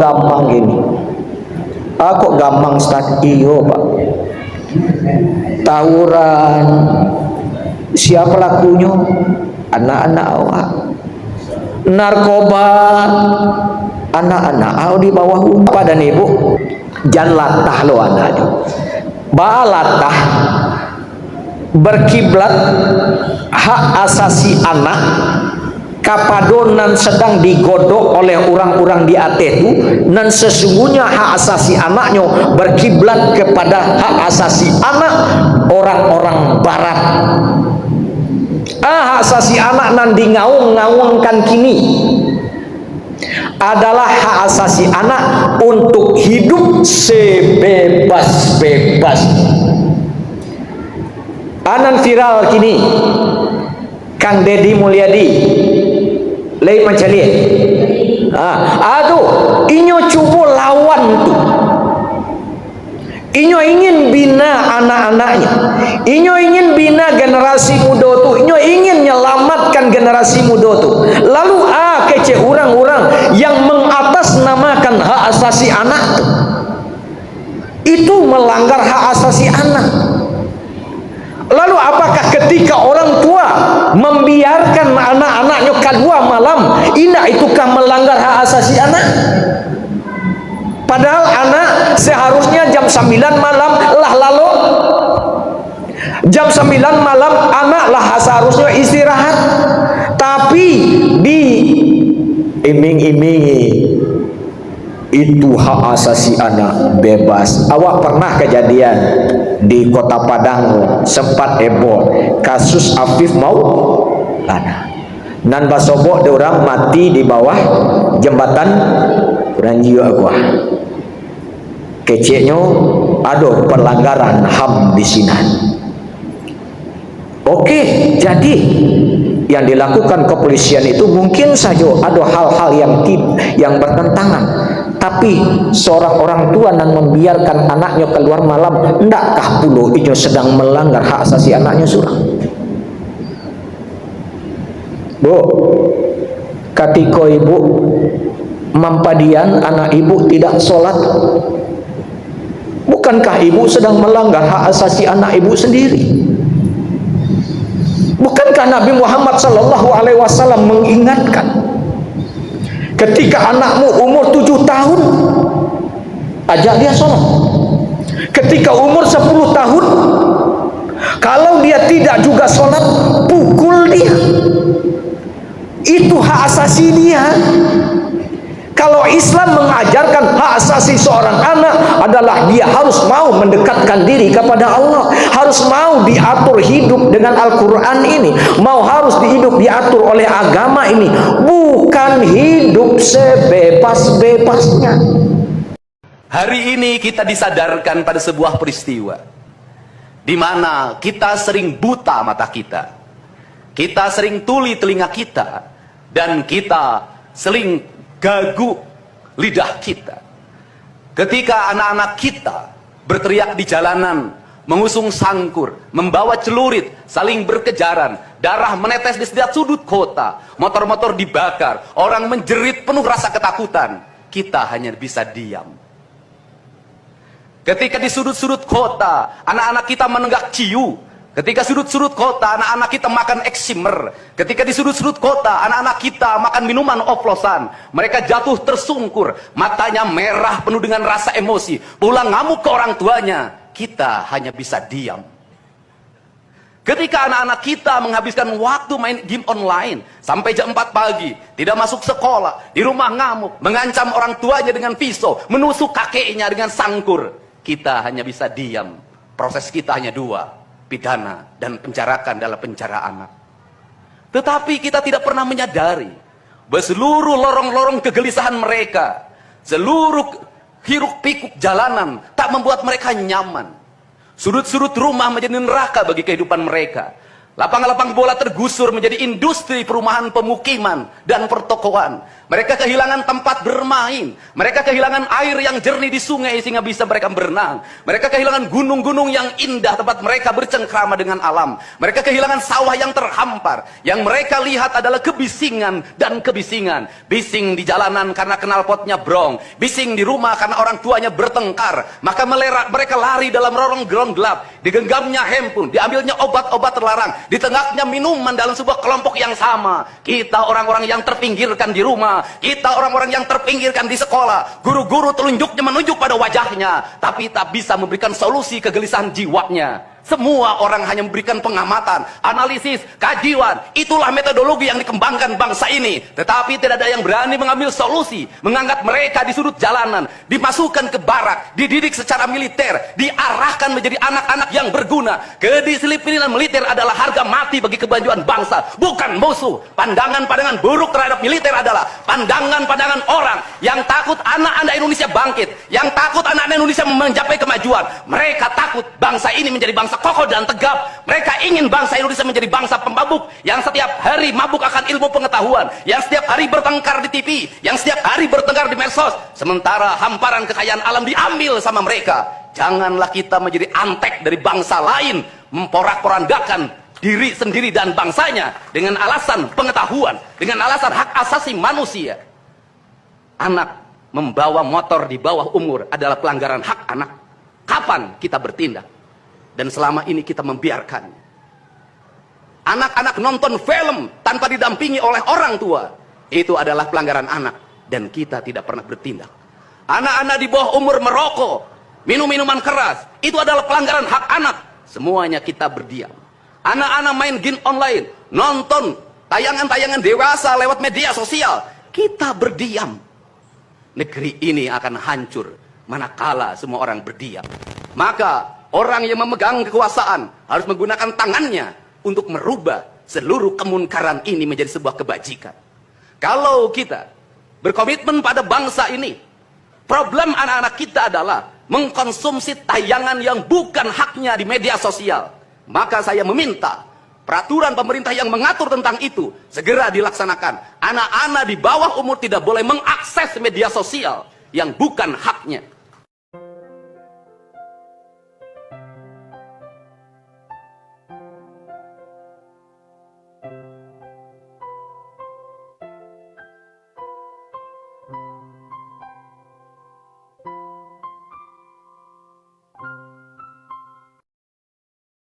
gampang gini. Kok gampang Ustaz? Iyo Pak. Tawuran, siapa pelakunya? Anak-anak awak. Narkoba, anak-anak awak di bawah umur. Apa dan ibu? Jangan latah lo anaknya. Balatah berkiblat hak asasi anak kapadonan sedang digodok oleh orang-orang di atetu, dan sesungguhnya hak asasi anaknya berkiblat kepada hak asasi anak orang-orang barat. Hak asasi anak nan ngaung-ngaungkan kini adalah hak asasi anak untuk hidup sebebas-bebas. Anan viral kini Kang Deddy Mulyadi lei mencari aduh inyo cubo lawan tuh, inyo ingin bina anak-anaknya, inyo ingin bina generasi muda tuh, inyo ingin menyelamatkan generasi muda tuh, lalu kece orang-orang yang mengatasnamakan hak asasi anak tuh, itu melanggar hak asasi anak. Lalu apakah ketika orang tua membiarkan anak-anaknya keluar malam, indah itukah melanggar hak asasi anak? Padahal anak seharusnya jam 9 malam lah, lalu jam 9 malam anak lah seharusnya istirahat, tapi di iming-imingi itu hak asasi anak bebas. Awak pernah kejadian di Kota Padang sempat heboh kasus Afif Maulana nan basobok de orang mati di bawah jembatan Ranjio Agua. Keceknya ada pelanggaran HAM di sini. Oke, jadi yang dilakukan kepolisian itu mungkin saja ada hal-hal yang bertentangan, tapi seorang orang tua yang membiarkan anaknya keluar malam, endakkah pula itu sedang melanggar hak asasi anaknya surah? Bu, ketika ibu mampadian anak ibu tidak sholat, bukankah ibu sedang melanggar hak asasi anak ibu sendiri? Bukankah Nabi Muhammad SAW mengingatkan, ketika anakmu umur 7 tahun ajak dia sholat, ketika umur 10 tahun kalau dia tidak juga sholat pukul dia, itu hak asasi dia. Kalau Islam mengajarkan hak asasi seorang anak adalah dia harus mau mendekatkan diri kepada Allah, harus mau diatur hidup dengan Al-Quran ini, harus diatur oleh agama ini, bukan hidup sebebas-bebasnya. Hari ini kita disadarkan pada sebuah peristiwa di mana kita sering buta mata kita sering tuli telinga kita, dan kita sering gagu lidah kita ketika anak-anak kita berteriak di jalanan, mengusung sangkur, membawa celurit, saling berkejaran, darah menetes di setiap sudut kota, motor-motor dibakar, orang menjerit penuh rasa ketakutan. Kita hanya bisa diam. Ketika di sudut-sudut kota anak-anak kita menenggak ciu, ketika sudut-sudut kota anak-anak kita makan eksimer, ketika di sudut-sudut kota anak-anak kita makan minuman oplosan, mereka jatuh tersungkur, matanya merah penuh dengan rasa emosi, pulang ngamuk ke orang tuanya, kita hanya bisa diam. Ketika anak-anak kita menghabiskan waktu main game online sampai jam 4 pagi, tidak masuk sekolah, di rumah ngamuk, mengancam orang tuanya dengan pisau, menusuk kakeknya dengan sangkur, kita hanya bisa diam. Proses kita hanya dua, pidana dan penjarakan dalam penjara anak. Tetapi kita tidak pernah menyadari bahwa seluruh lorong-lorong kegelisahan mereka, seluruh hiruk pikuk jalanan tak membuat mereka nyaman. Sudut-sudut rumah menjadi neraka bagi kehidupan mereka. Lapang-lapang bola tergusur menjadi industri perumahan, pemukiman, dan pertokoan. Mereka kehilangan tempat bermain. Mereka kehilangan air yang jernih di sungai sehingga bisa mereka berenang. Mereka kehilangan gunung-gunung yang indah tempat mereka bercengkrama dengan alam. Mereka kehilangan sawah yang terhampar. Yang mereka lihat adalah kebisingan dan kebisingan. Bising di jalanan karena knalpotnya brong. Bising di rumah karena orang tuanya bertengkar. Maka mereka lari dalam lorong-lorong gelap. Digenggamnya handphone, diambilnya obat-obat terlarang. Ditengahnya minuman dalam sebuah kelompok yang sama. Kita orang-orang yang terpinggirkan di rumah, kita orang-orang yang terpinggirkan di sekolah. Guru-guru telunjuknya menunjuk pada wajahnya, tapi tak bisa memberikan solusi kegelisahan jiwanya. Semua orang hanya memberikan pengamatan, analisis, kajian. Itulah metodologi yang dikembangkan bangsa ini. Tetapi tidak ada yang berani mengambil solusi, mengangkat mereka di sudut jalanan, dimasukkan ke barak, dididik secara militer, diarahkan menjadi anak-anak yang berguna. Kedisiplinan militer adalah harga mati bagi kemajuan bangsa, bukan musuh. Pandangan-pandangan buruk terhadap militer adalah pandangan-pandangan orang yang takut anak-anak Indonesia bangkit, yang takut anak-anak Indonesia mencapai kemajuan. Mereka takut bangsa ini menjadi bangsa kokoh dan tegap. Mereka ingin bangsa Indonesia menjadi bangsa pemabuk yang setiap hari mabuk akan ilmu pengetahuan, yang setiap hari bertengkar di TV, yang setiap hari bertengkar di medsos, sementara hamparan kekayaan alam diambil sama mereka. Janganlah kita menjadi antek dari bangsa lain, memporak-porandakan diri sendiri dan bangsanya dengan alasan pengetahuan, dengan alasan hak asasi manusia. Anak membawa motor di bawah umur adalah pelanggaran hak anak. Kapan kita bertindak? Dan selama ini kita membiarkan anak-anak nonton film tanpa didampingi oleh orang tua. Itu adalah pelanggaran anak, dan kita tidak pernah bertindak. Anak-anak di bawah umur merokok, minum minuman keras, itu adalah pelanggaran hak anak. Semuanya kita berdiam. Anak-anak main game online, nonton tayangan-tayangan dewasa lewat media sosial, kita berdiam. Negeri ini akan hancur manakala semua orang berdiam. Maka orang yang memegang kekuasaan harus menggunakan tangannya untuk merubah seluruh kemunkaran ini menjadi sebuah kebajikan. Kalau kita berkomitmen pada bangsa ini, problem anak-anak kita adalah mengkonsumsi tayangan yang bukan haknya di media sosial. Maka saya meminta peraturan pemerintah yang mengatur tentang itu segera dilaksanakan. Anak-anak di bawah umur tidak boleh mengakses media sosial yang bukan haknya.